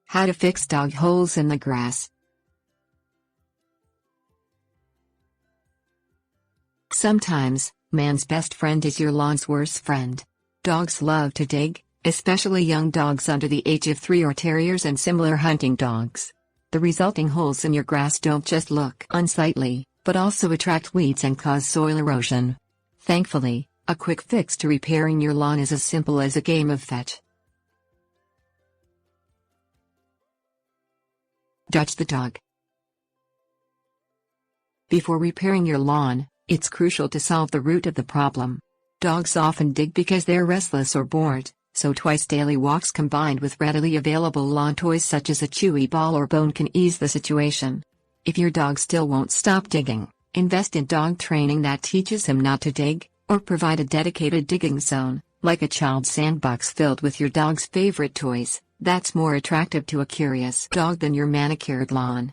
How to fix dog holes in the grass. Sometimes, man's best friend is your lawn's worst friend. Dogs love to dig, especially young dogs under the age of 3 or terriers and similar hunting dogs. The resulting holes in your grass don't just look unsightly, but also attract weeds and cause soil erosion. Thankfully, a quick fix to repairing your lawn is as simple as a game of fetch. Dodge the dog. Before repairing your lawn, it's crucial to solve the root of the problem. Dogs often dig because they're restless or bored, so twice daily walks combined with readily available lawn toys such as a chewy ball or bone can ease the situation. If your dog still won't stop digging, invest in dog training that teaches him not to dig, or provide a dedicated digging zone, like a child's sandbox filled with your dog's favorite toys, that's more attractive to a curious dog than your manicured lawn.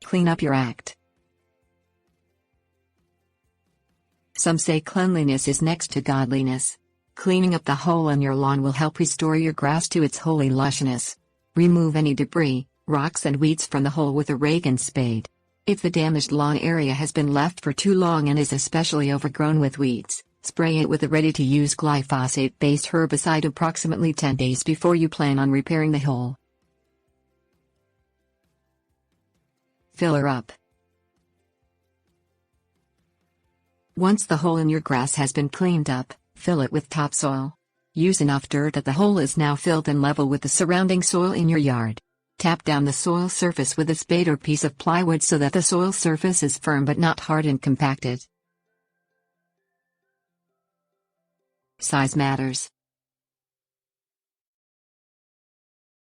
Clean up your act. Some say cleanliness is next to godliness. Cleaning up the hole in your lawn will help restore your grass to its holy lushness. Remove any debris, rocks and weeds from the hole with a rake and spade. If the damaged lawn area has been left for too long and is especially overgrown with weeds, spray it with a ready-to-use glyphosate-based herbicide approximately 10 days before you plan on repairing the hole. Fill her up. Once the hole in your grass has been cleaned up, fill it with topsoil. Use enough dirt that the hole is now filled and level with the surrounding soil in your yard. Tap down the soil surface with a spade or piece of plywood so that the soil surface is firm but not hard and compacted. Size matters.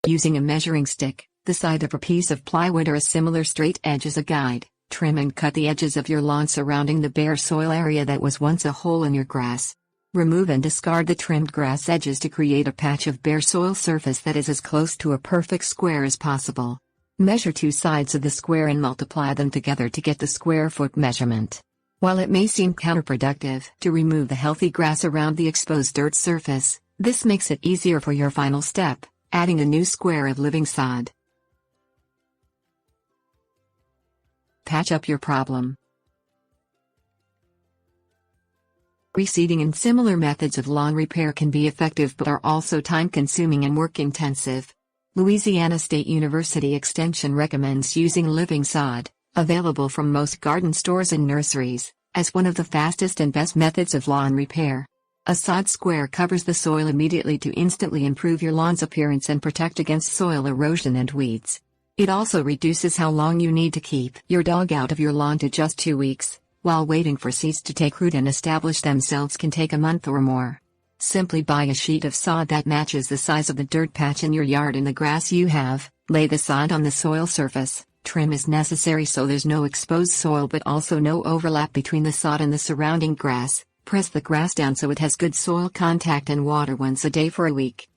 Using a measuring stick, the side of a piece of plywood or a similar straight edge as a guide, trim and cut the edges of your lawn surrounding the bare soil area that was once a hole in your grass. Remove and discard the trimmed grass edges to create a patch of bare soil surface that is as close to a perfect square as possible. Measure 2 sides of the square and multiply them together to get the square foot measurement. While it may seem counterproductive to remove the healthy grass around the exposed dirt surface, this makes it easier for your final step, adding a new square of living sod. Patch up your problem. Reseeding and similar methods of lawn repair can be effective but are also time-consuming and work-intensive. Louisiana State University Extension recommends using living sod, available from most garden stores and nurseries, as one of the fastest and best methods of lawn repair. A sod square covers the soil immediately to instantly improve your lawn's appearance and protect against soil erosion and weeds. It also reduces how long you need to keep your dog out of your lawn to just 2 weeks. While waiting for seeds to take root and establish themselves can take a month or more. Simply buy a sheet of sod that matches the size of the dirt patch in your yard and the grass you have, lay the sod on the soil surface, trim as necessary so there's no exposed soil but also no overlap between the sod and the surrounding grass, press the grass down so it has good soil contact and water once a day for a week.